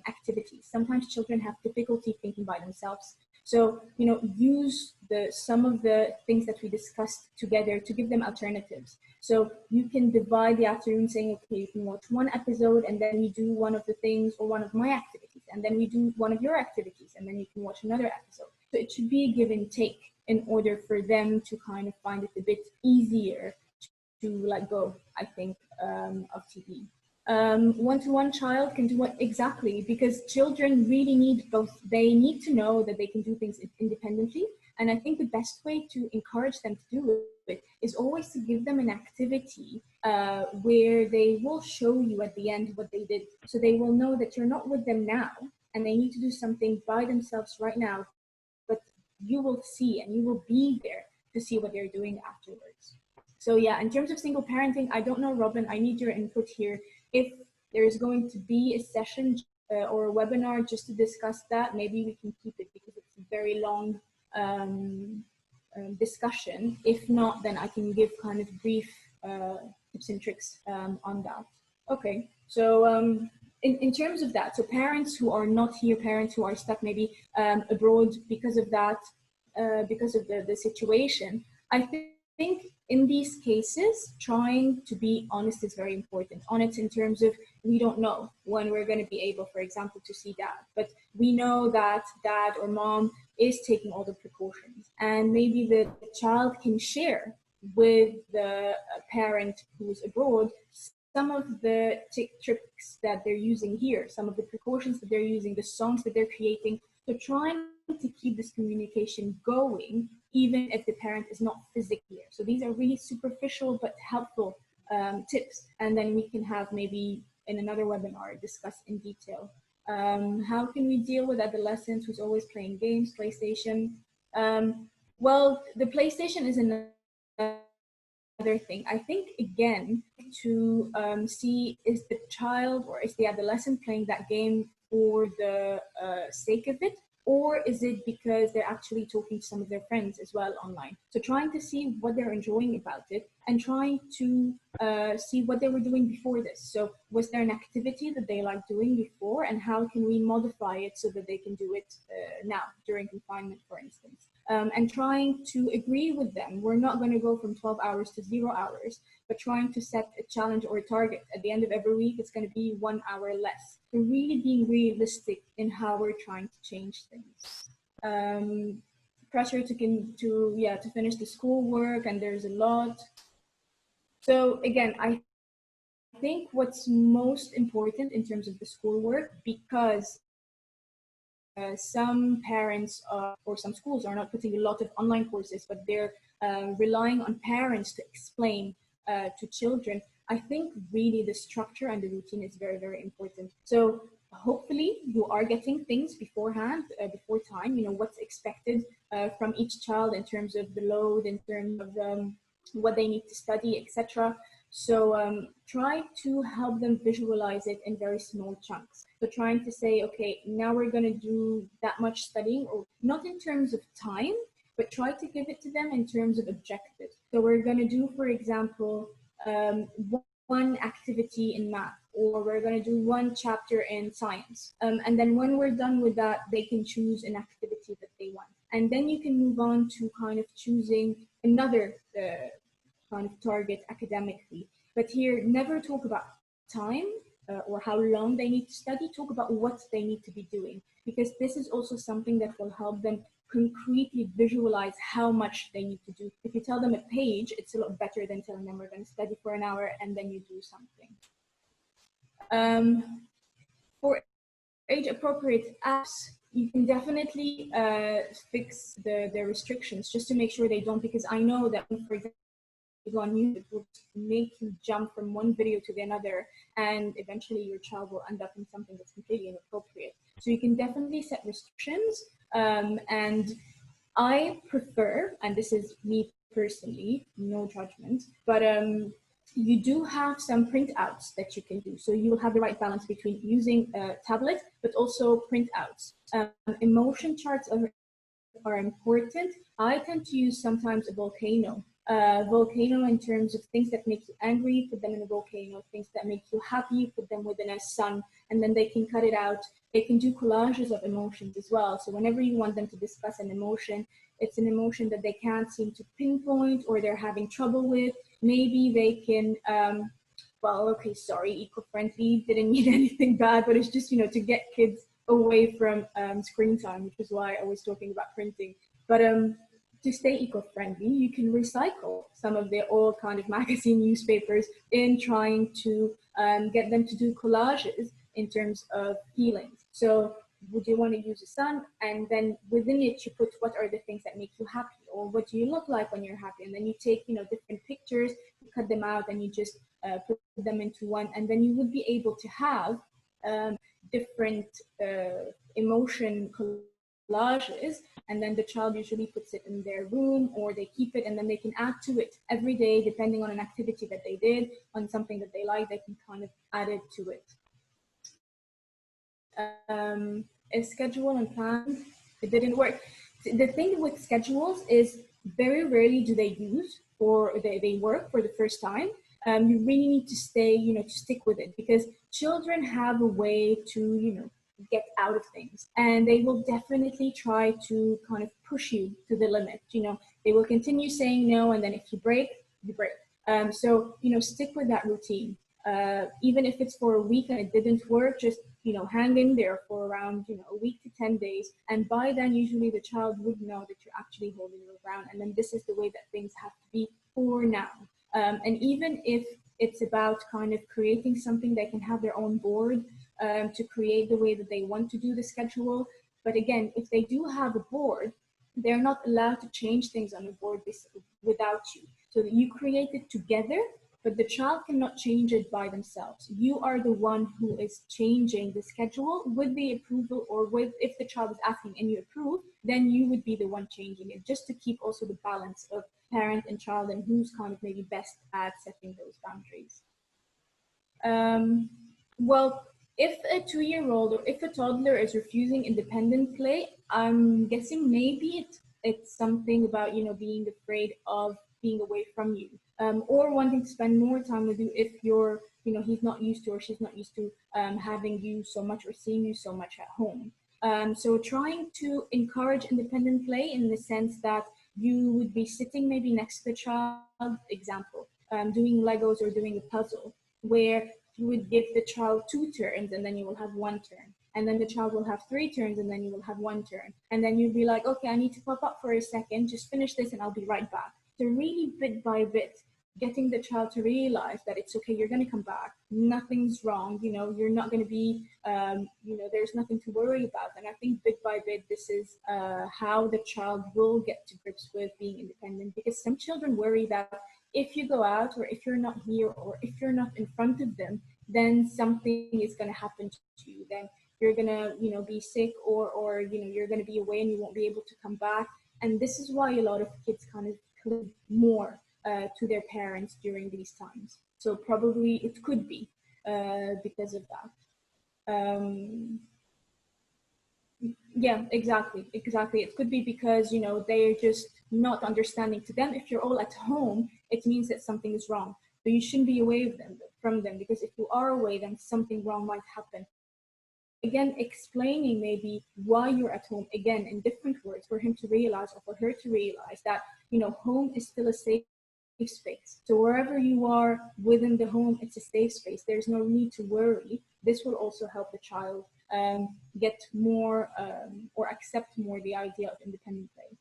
activities. Sometimes children have difficulty thinking by themselves. So, you know, use some of the things that we discussed together to give them alternatives. So you can divide the afternoon saying, okay, you can watch one episode and then we do one of the things or one of my activities, and then we do one of your activities, and then you can watch another episode. So it should be a give and take in order for them to kind of find it a bit easier to let go, I think, of TV. One-to-one child can do what exactly, because children really need both. They need to know that they can do things independently, and I think the best way to encourage them to do it is always to give them an activity where they will show you at the end what they did, so they will know that you're not with them now and they need to do something by themselves right now, but you will see and you will be there to see what they're doing afterwards. So yeah, in terms of single parenting, I don't know, Robin, I need your input here. If there is going to be a session or a webinar just to discuss that, maybe we can keep it because it's a very long discussion. If not, then I can give kind of brief tips and tricks on that. Okay, so in terms of that, so parents who are not here, parents who are stuck maybe abroad because of that, because of the situation, I think think in these cases, trying to be honest is very important. Honest in terms of, we don't know when we're going to be able, for example, to see dad, but we know that dad or mom is taking all the precautions, and maybe the child can share with the parent who's abroad some of the tricks that they're using here, some of the precautions that they're using, the songs that they're creating. So trying to keep this communication going, even if the parent is not physically here. So these are really superficial but helpful tips. And then we can have maybe in another webinar discuss in detail. How can we deal with adolescents who's always playing games, PlayStation? Well, the PlayStation is another thing. I think, again, to see, is the child or is the adolescent playing that game for the sake of it, or is it because they're actually talking to some of their friends as well online? So trying to see what they're enjoying about it, and trying to see what they were doing before this. So was there an activity that they liked doing before, and how can we modify it so that they can do it now during confinement, for instance? And trying to agree with them. We're not going to go from 12 hours to 0 hours, but trying to set a challenge or a target. At the end of every week, it's going to be 1 hour less. So really being realistic in how we're trying to change things. Pressure to finish the schoolwork, and there's a lot. So again, I think what's most important in terms of the schoolwork, because some parents or some schools are not putting a lot of online courses, but they're relying on parents to explain to children. I think really the structure and the routine is very, very important. So hopefully you are getting things beforehand, before time, what's expected from each child in terms of the load, in terms of what they need to study, etc. So try to help them visualize it in very small chunks. So trying to say, okay, now we're going to do that much studying, or not in terms of time, but try to give it to them in terms of objectives. So we're going to do, for example, one activity in math, or we're going to do one chapter in science. And then when we're done with that, they can choose an activity that they want. And then you can move on to kind of choosing another kind of target academically. But here, never talk about time or how long they need to study. Talk about what they need to be doing, because this is also something that will help them concretely visualize how much they need to do. If you tell them a page, it's a lot better than telling them we're going to study for an hour and then you do something. For age-appropriate apps, you can definitely fix the restrictions just to make sure they don't, because I know that, for example, on YouTube, it will make you jump from one video to the another, and eventually your child will end up in something that's completely inappropriate. So you can definitely set restrictions, and I prefer, and this is me personally, no judgment, but you do have some printouts that you can do. So you will have the right balance between using a tablet, but also printouts. Emotion charts are important. I tend to use sometimes a volcano. Volcano in terms of things that make you angry, put them in a volcano. Things that make you happy, put them within a sun, and then they can cut it out. They can do collages of emotions as well. So whenever you want them to discuss an emotion, it's an emotion that they can't seem to pinpoint or they're having trouble with, maybe they can, well, okay, sorry, eco-friendly, didn't mean anything bad, but it's just, to get kids away from screen time, which is why I was talking about printing. But to stay eco-friendly, you can recycle some of the old kind of magazine newspapers in trying to get them to do collages in terms of feelings. So would you want to use the sun, and then within it you put what are the things that make you happy, or what do you look like when you're happy, and then you take different pictures, you cut them out, and you just put them into one, and then you would be able to have different emotion collages, and then the child usually puts it in their room, or they keep it, and then they can add to it every day depending on an activity that they did, on something that they like, they can kind of add it to it. A schedule and plan, it didn't work. The thing with schedules is very rarely do they use, or they work for the first time. You really need to stay, to stick with it, because children have a way to, get out of things, and they will definitely try to kind of push you to the limit. They will continue saying no, and then if you break, you break. So stick with that routine. Even if it's for a week and it didn't work, just hang in there for around a week to 10 days, and by then usually the child would know that you're actually holding your ground, and then this is the way that things have to be for now. And even if it's about kind of creating something they can have their own board, to create the way that they want to do the schedule. But again, if they do have a board, they're not allowed to change things on the board without you. So that you create it together, but the child cannot change it by themselves. You are the one who is changing the schedule with the approval, or with, if the child is asking and you approve, then you would be the one changing it, just to keep also the balance of parent and child, and who's kind of maybe best at setting those boundaries. Well, if a 2-year-old or if a toddler is refusing independent play, I'm guessing maybe it's something about being afraid of being away from you, or wanting to spend more time with you if you're he's not used to, or she's not used to having you so much or seeing you so much at home. So trying to encourage independent play in the sense that you would be sitting maybe next to the child, example, doing Legos or doing a puzzle, where you would give the child 2 turns and then you will have 1 turn. And then the child will have 3 turns and then you will have 1 turn. And then you'd be like, okay, I need to pop up for a second, just finish this and I'll be right back. So really bit by bit, getting the child to realize that it's okay, you're going to come back, nothing's wrong, you're not going to be, there's nothing to worry about. And I think bit by bit, this is how the child will get to grips with being independent, because some children worry that if you go out, or if you're not here, or if you're not in front of them, then something is going to happen to you. Then you're going to, be sick, or you're going to be away and you won't be able to come back. And this is why a lot of kids kind of cling more to their parents during these times. So probably it could be because of that. Yeah, exactly. It could be because they're just not understanding. To them, if you're all at home, it means that something is wrong. So you shouldn't be away from them, because if you are away, then something wrong might happen. Again, explaining maybe why you're at home, again in different words, for him to realize, or for her to realize, that home is still a safe space. So wherever you are within the home, it's a safe space. There's no need to worry. This will also help the child get more or accept more the idea of independent play.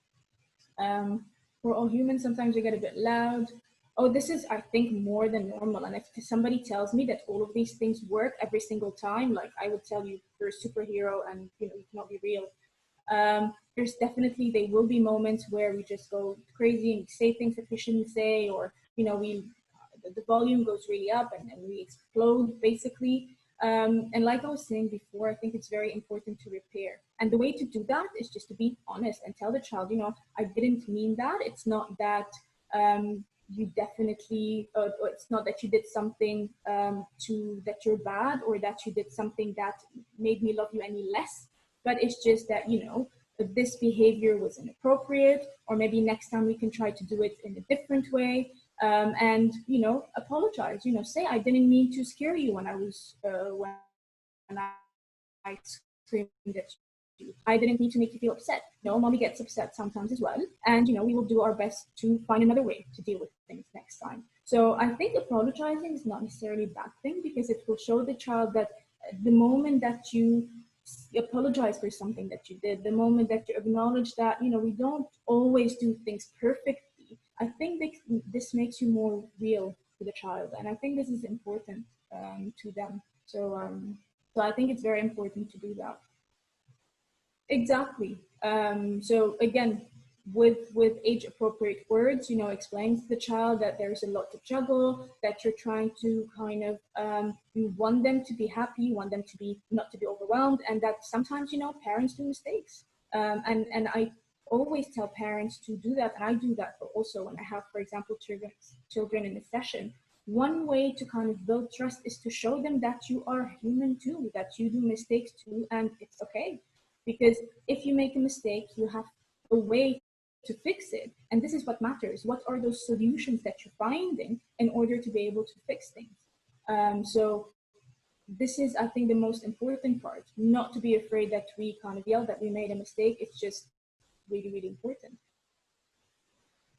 We're all human. Sometimes we get a bit loud. Oh, this is, I think, more than normal. And if somebody tells me that all of these things work every single time, like I would tell you, you're a superhero and you cannot be real. There's definitely, there will be moments where we just go crazy and say things that we shouldn't say, or the volume goes really up and we explode basically. And like I was saying before, I think it's very important to repair. And the way to do that is just to be honest and tell the child, I didn't mean that. It's not that you definitely, or it's not that you did something that you're bad, or that you did something that made me love you any less. But it's just that, this behavior was inappropriate, or maybe next time we can try to do it in a different way. And, apologize, say, I didn't mean to scare you when I screamed at you. I didn't mean to make you feel upset. No, mommy gets upset sometimes as well. And, we will do our best to find another way to deal with things next time. So I think apologizing is not necessarily a bad thing, because it will show the child that the moment that you apologize for something that you did, the moment that you acknowledge that, we don't always do things perfectly, I think this makes you more real to the child. And I think this is important to them. So I think it's very important to do that. Exactly. So again, with age appropriate words, explain to the child that there's a lot to juggle, that you're trying to kind of, you want them to be happy, you want them to be, not to be overwhelmed, and that sometimes, parents do mistakes. And I always tell parents to do that, and I do that, but also when I have, for example, children in a session. One way to kind of build trust is to show them that you are human too, that you do mistakes too, and it's okay. Because if you make a mistake, you have a way to fix it. And this is what matters. What are those solutions that you're finding in order to be able to fix things? So this is, I think, the most important part, not to be afraid that we kind of yell that we made a mistake. It's just really, really important.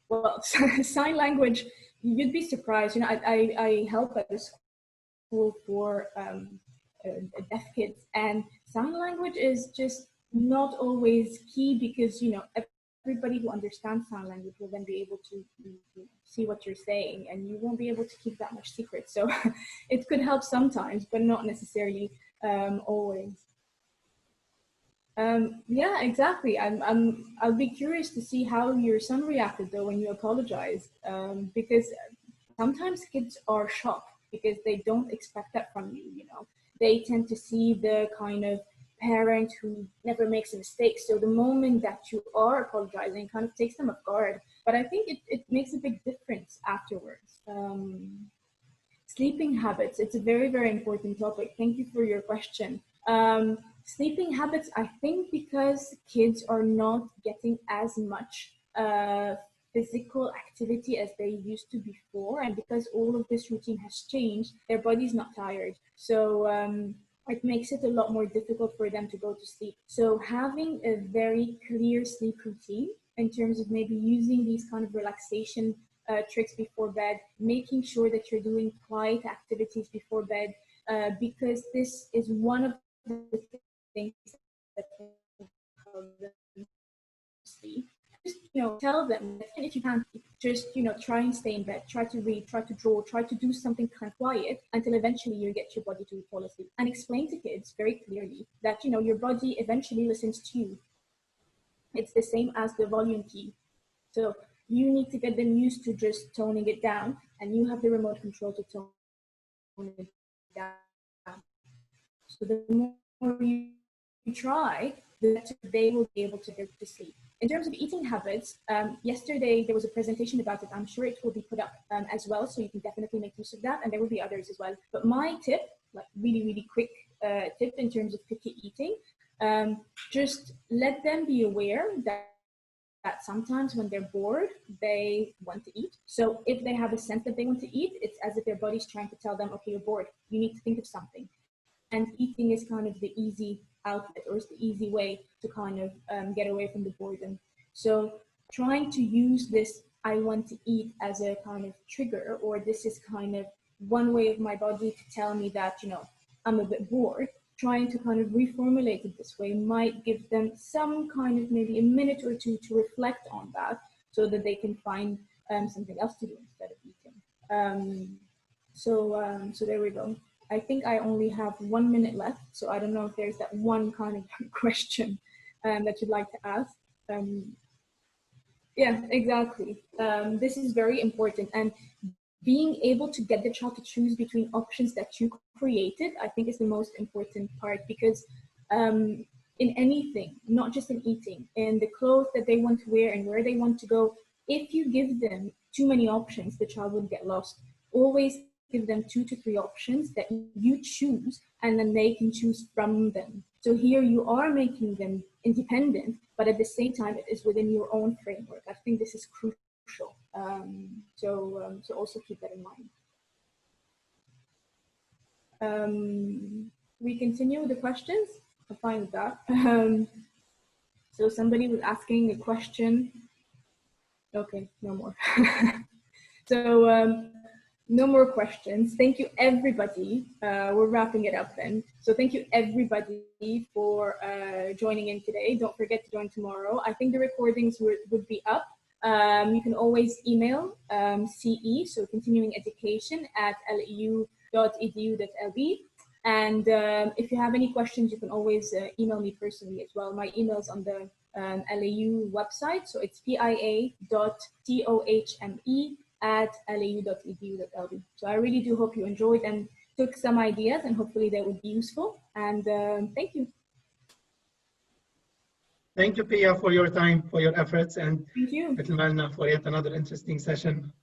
Well, sign language, you'd be surprised. You know, I help at the school for deaf kids, and sign language is just not always key because, you know, everybody who understands sign language will then be able to see what you're saying, and you won't be able to keep that much secret. So it could help sometimes, but not necessarily always. Yeah, exactly. I'll be curious to see how your son reacted though when you apologized, because sometimes kids are shocked because they don't expect that from you. You know, they tend to see the kind of parent who never makes a mistake. So the moment that you are apologizing kind of takes them off guard. But I think it makes a big difference afterwards. Sleeping habits, it's a very, very important topic. Thank you for your question. Sleeping habits, I think because kids are not getting as much physical activity as they used to before, and because all of this routine has changed, their body's not tired. So it makes it a lot more difficult for them to go to sleep. So having a very clear sleep routine in terms of maybe using these kind of relaxation tricks before bed, making sure that you're doing quiet activities before bed, because this is one of the things that can help them sleep. Just, you know, tell them that if you can't, just, you know, try and stay in bed, try to read, try to draw, try to do something kind of quiet until eventually you get your body to fall asleep. And explain to kids very clearly that, you know, your body eventually listens to you. It's the same as the volume key. So you need to get them used to just toning it down, and you have the remote control to tone it down. So the more you try, the better they will be able to go to sleep. In terms of eating habits, yesterday there was a presentation about it. I'm sure it will be put up as well, so you can definitely make use of that, and there will be others as well. But my tip, like really, really quick tip in terms of picky eating, just let them be aware that sometimes when they're bored, they want to eat. So if they have a sense that they want to eat, it's as if their body's trying to tell them, okay, you're bored, you need to think of something. And eating is kind of the easy outlet, or it's the easy way to kind of get away from the boredom. So trying to use this I want to eat as a kind of trigger, or this is kind of one way of my body to tell me that, you know, I'm a bit bored, trying to kind of reformulate it this way might give them some kind of maybe a minute or two to reflect on that, so that they can find something else to do instead of eating. So there we go. I think I only have 1 minute left, so I don't know if there's that one kind of question that you'd like to ask. Yeah, exactly. This is very important, and being able to get the child to choose between options that you created, I think is the most important part, because in anything, not just in eating, in the clothes that they want to wear and where they want to go, if you give them too many options, the child will get lost. Always give them 2 to 3 options that you choose, and then they can choose from them. So here you are making them independent, but at the same time, it is within your own framework. I think this is crucial. So also keep that in mind. We continue with the questions. I'm fine with that. So somebody was asking a question. Okay, no more. So no more questions. Thank you, everybody. We're wrapping it up then. So thank you, everybody, for joining in today. Don't forget to join tomorrow. I think the recordings would be up. You can always email CE, so continuing education, at leu.edu.lb. And if you have any questions, you can always email me personally as well. My email is on the LAU website. So it's pia.tohme@lau.edu.lb. So I really do hope you enjoyed and took some ideas, and hopefully they would be useful. And thank you. Thank you, Pia, for your time, for your efforts, and thank you for yet another interesting session.